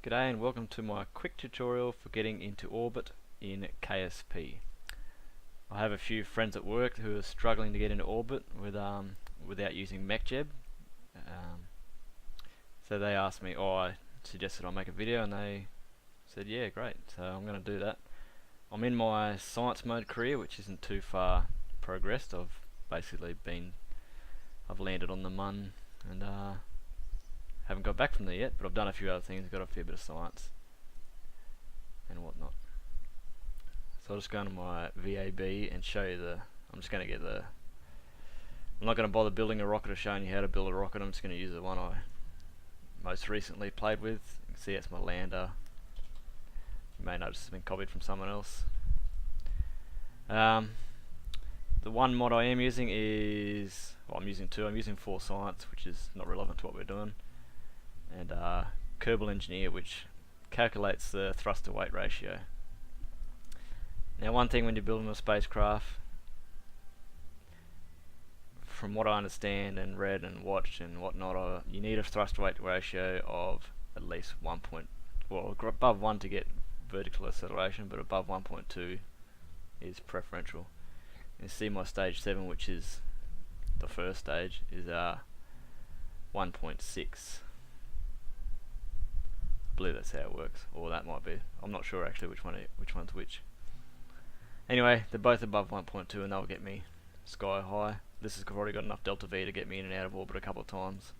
G'day and welcome to my quick tutorial for getting into orbit in KSP. I have a few friends at work who are struggling to get into orbit without using MechJeb. So they asked me, I suggested I make a video, and they said yeah, great, so I'm going to do that. I'm in my science mode career, which isn't too far progressed. I've landed on the Mun and haven't got back from there yet, but I've done a few other things, got a fair bit of science and whatnot. So I'll just go into my VAB and show you I'm not going to bother building a rocket or showing you how to build a rocket. I'm just going to use the one I most recently played with. You can see that's my lander. You may notice it's been copied from someone else. The one mod I am using is, I'm using two. I'm using 4 Science, which is not relevant to what we're doing, and Kerbal Engineer, which calculates the thrust to weight ratio. Now, one thing when you're building a spacecraft, from what I understand and read and watched and whatnot, you need a thrust to weight ratio of at least above 1 to get vertical acceleration, but above 1.2 is preferential. You see my stage 7, which is the first stage, is 1.6. I believe that's how it works, or that might be. I'm not sure actually which one's which. Anyway, they're both above 1.2, and they'll get me sky high. This has already got enough delta V to get me in and out of orbit a couple of times.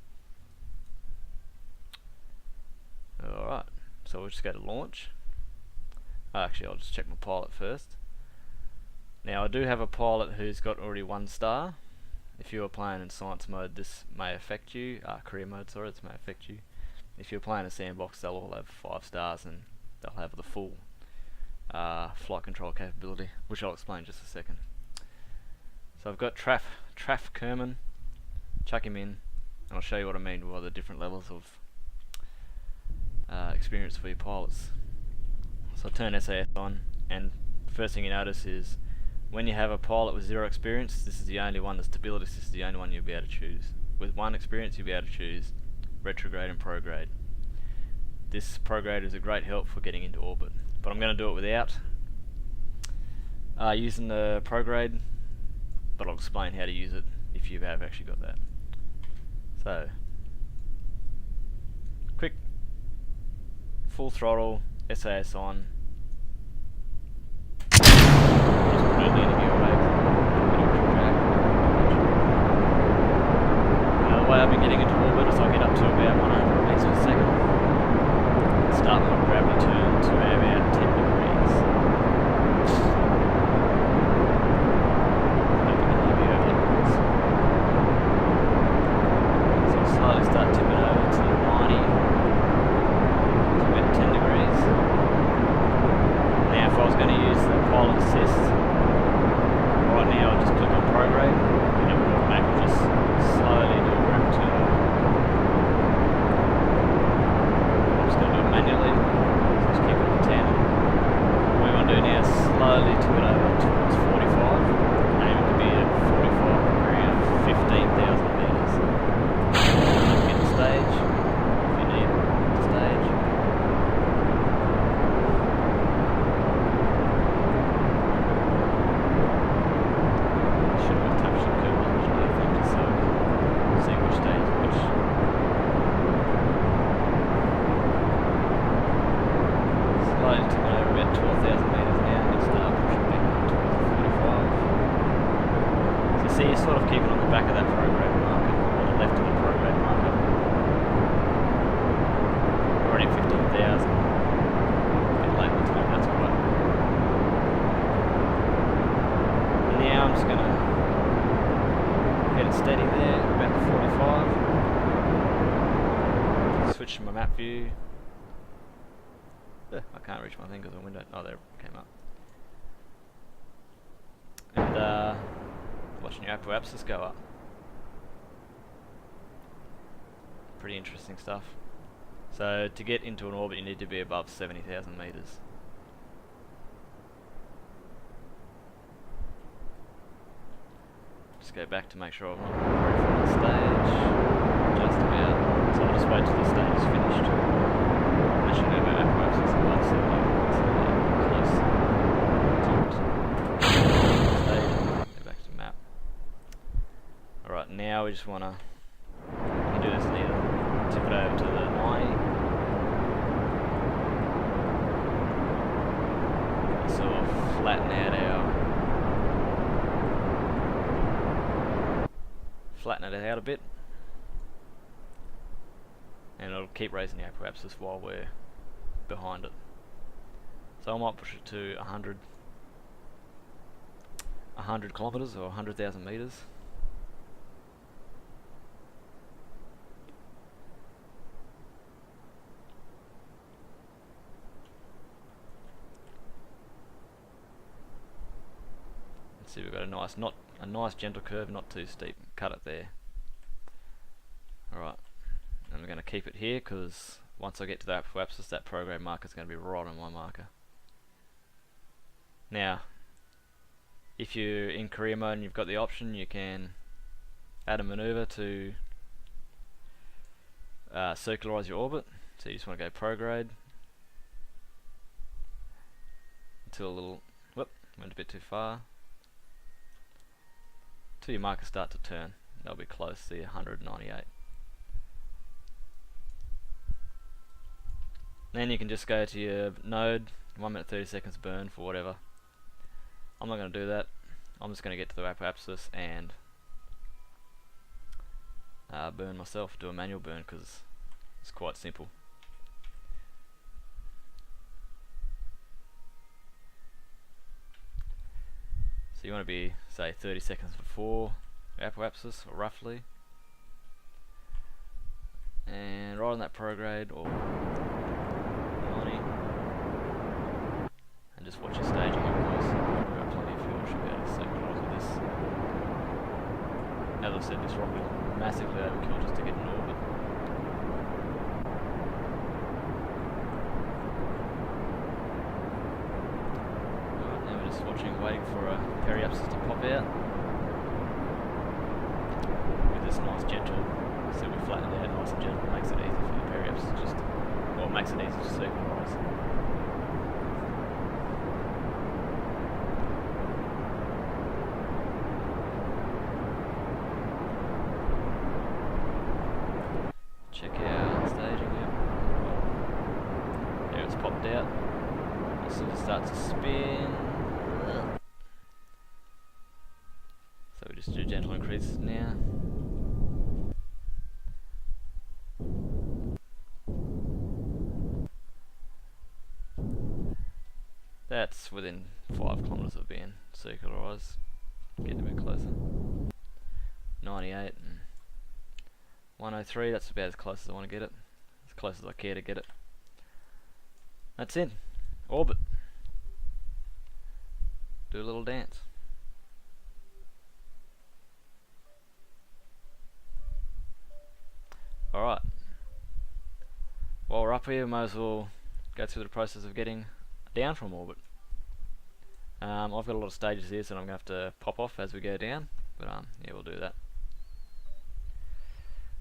Alright, so we'll just go to launch. Actually, I'll just check my pilot first. Now, I do have a pilot who's got already 1 star. If you are playing in science mode, this may affect you. Career mode, sorry, this may affect you. If you're playing a sandbox, they'll all have 5 stars and they'll have the full flight control capability, which I'll explain in just a second. So I've got Traf Kerman, chuck him in, and I'll show you what I mean by the different levels of experience for your pilots. So I turn SAS on, and first thing you notice is when you have a pilot with 0 experience, this is the only one, the stability, this is the only one you'll be able to choose. With 1 experience, you'll be able to choose retrograde and prograde. This prograde is a great help for getting into orbit, but I'm going to do it without using the prograde, but I'll explain how to use it if you have actually got that. So, quick, full throttle, SAS on. The way I've been getting into orbit is I'll get up to about 100 meters per second. Start my gravity turn to about 10 degrees. So I'll slowly start tipping over to 90 to about 10 degrees. Now, if I was going to use the pilot assist, right now I'll just click on prograde and it will automatically just slowly do a gravity turn. I'm just going to do it manually, so just keep it on 10. What we want to do now is slowly tip it over towards 45, aiming to be at 45 around 15,000 meters. Get the stage, if you need the stage. Should have touched the Kerbal Engineer thing just so see which stage which. Slowly to go over about 12,000 meters now and then start pushing back up towards the 45. So see, you're sort of keeping on the back of that prograde marker, or the left of the prograde marker. Already 15,000. A bit late in the time, that's alright. Now I'm just going to get it steady there, about the 45. Switch to my map view. I can't reach my thing because the window. Oh, there it came up. And watching your apoapsis go up. Pretty interesting stuff. So to get into an orbit, you need to be above 70,000 meters. Just go back to make sure I'm not ready for the stage. Just about. So I'll just wait till the stage is finished. That should go just want to, you can do this and either tip it over to the 90, sort of flatten it out a bit, and it'll keep raising the apoapsis while we're behind it. So I might push it to 100 kilometers or 100,000 meters. Let's see, we've got a nice gentle curve, not too steep. Cut it there. Alright, and we're going to keep it here because once I get to that apoapsis, that prograde marker is going to be right on my marker. Now, if you're in career mode and you've got the option, you can add a maneuver to circularize your orbit. So you just want to go prograde until a little, whoop, went a bit too far, till your markers start to turn. They'll be close to 198. Then you can just go to your node, 1 minute 30 seconds burn for whatever. I'm not going to do that. I'm just going to get to the apoapsis and burn myself, do a manual burn because it's quite simple. So you want to be, say, 30 seconds before apoapsis, or roughly, and right on that prograde or 90, and just watch your staging, of course. We've got plenty of fuel, should be able to synchronize with this. As I said, this rocket is massively overkill just to get in orbit. Alright, now we're just watching, waiting for a periapsis to pop out. With this nice gentle, so we flatten it out nice and gentle, makes it easy for the periapsis just, well, it makes it easy to circularize. Check out staging, yep. There it's popped out. As soon as it starts to spin. So we just do gentle increases now. That's within 5 kilometers of being circularized. Getting a bit closer. 98 and 103, that's about as close as I want to get it. As close as I care to get it. That's it. Orbit. Do a little dance. Alright. While we're up here, we might as well go through the process of getting down from orbit. I've got a lot of stages here, so I'm going to have to pop off as we go down. But yeah, we'll do that.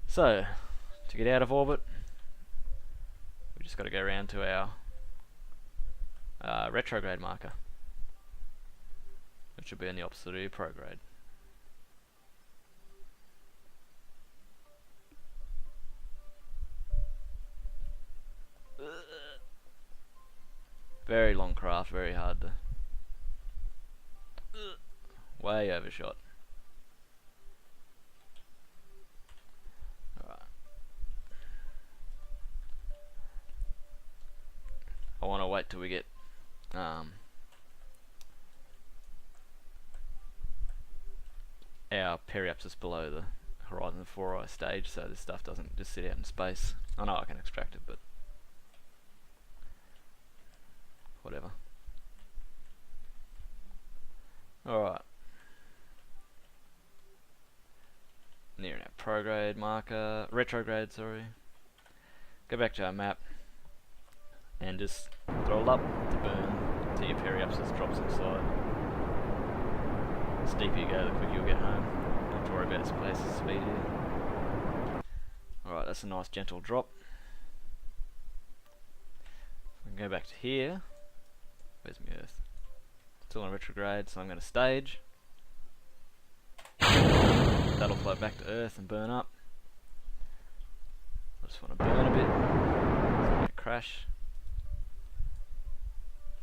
So, to get out of orbit, we just got to go around to our retrograde marker, which will be on the opposite of your prograde. Very long craft, very hard to... way overshot. Alright. I want to wait till we get our periapsis below the horizon before I stage, so this stuff doesn't just sit out in space. I know I can extract it, but whatever. Alright. Near our prograde marker, retrograde, sorry. Go back to our map and just throttle up to burn till your periapsis drops inside. The steeper you go, the quicker you'll get home. Don't have to worry about its pace and speed here. Alright, that's a nice gentle drop. We can go back to here. Where's my Earth? Still on retrograde, so I'm going to stage. that'll float back to Earth and burn up. I just want to burn a bit. It's going to crash.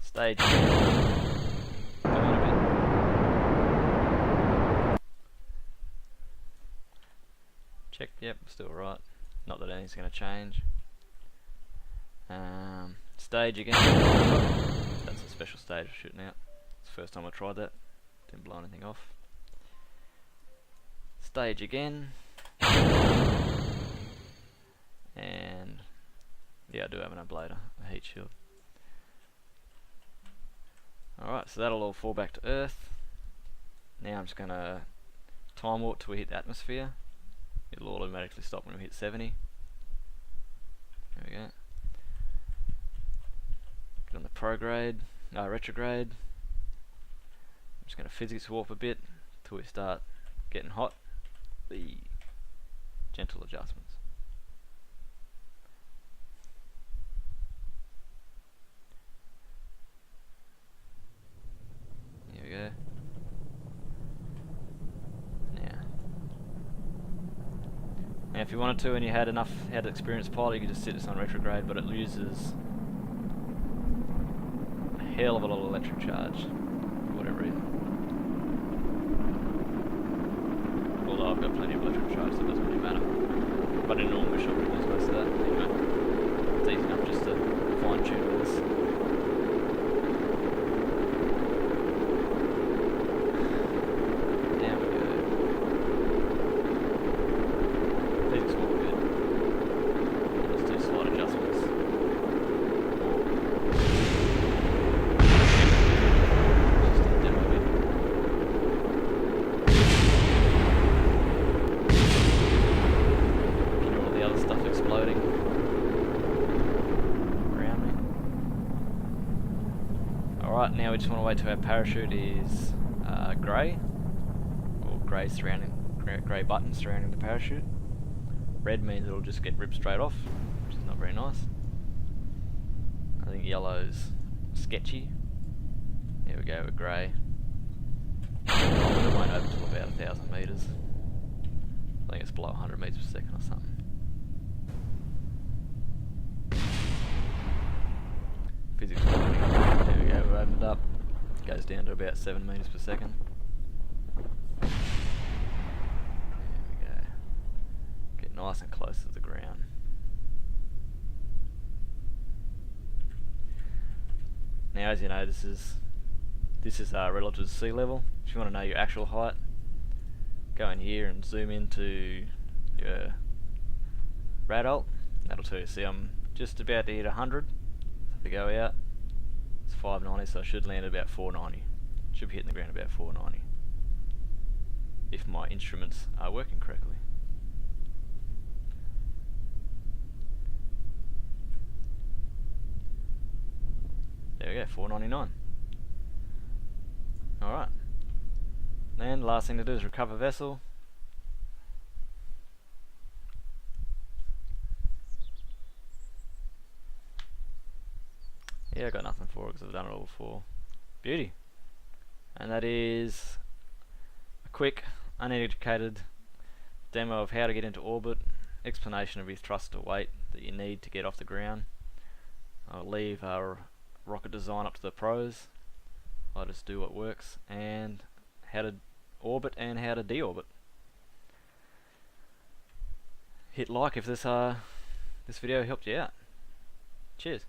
Stage again. Burn a bit. Check, yep, still right. Not that anything's going to change. Stage again. That's a special stage for shooting out. It's the first time I tried that. Didn't blow anything off. Stage again. And yeah, I do have an ablator, a heat shield. Alright, so that'll all fall back to Earth. Now I'm just going to time warp till we hit the atmosphere. It'll automatically stop when we hit 70. There we go. Get on the retrograde. I'm just going to physics warp a bit till we start getting hot. The gentle adjustments. Here we go. Now if you wanted to and you had experienced pilot, you could just sit this on retrograde, but it uses a hell of a lot of electric charge for whatever reason. Although I've got plenty of electric charge, so it doesn't really matter. But in a normal shot, we lose most of that. Anyway, it's easy enough just to fine tune with this. Down we go. Physics will be good. Let's do slight adjustments. Just a demo bit. Hear all the other stuff exploding around me. Alright, now we just want to wait till our parachute is grey, or grey buttons surrounding the parachute. Red means it'll just get ripped straight off, which is not very nice. I think yellow's sketchy. Here we go with grey. It won't open till about 1,000 metres. I think it's below 100 metres per second or something. Physics warning. There we go, we've opened up. It goes down to about 7 metres per second. There we go. Get nice and close to the ground. Now, as you know, this is relative to sea level. If you want to know your actual height, go in here and zoom into your radalt. That'll tell you. See, I'm just about to hit 100. So if we go out, it's 590, so I should land at about 490. Should be hitting the ground about 490. If my instruments are working correctly. There we go, 499. Alright. Then last thing to do is recover vessel. Yeah, I got nothing for it because I've done it all before. Beauty. And that is a quick, uneducated demo of how to get into orbit, explanation of your thrust to weight that you need to get off the ground. I'll leave our rocket design up to the pros. I'll just do what works, and how to orbit and how to deorbit. Hit like if this video helped you out. Cheers.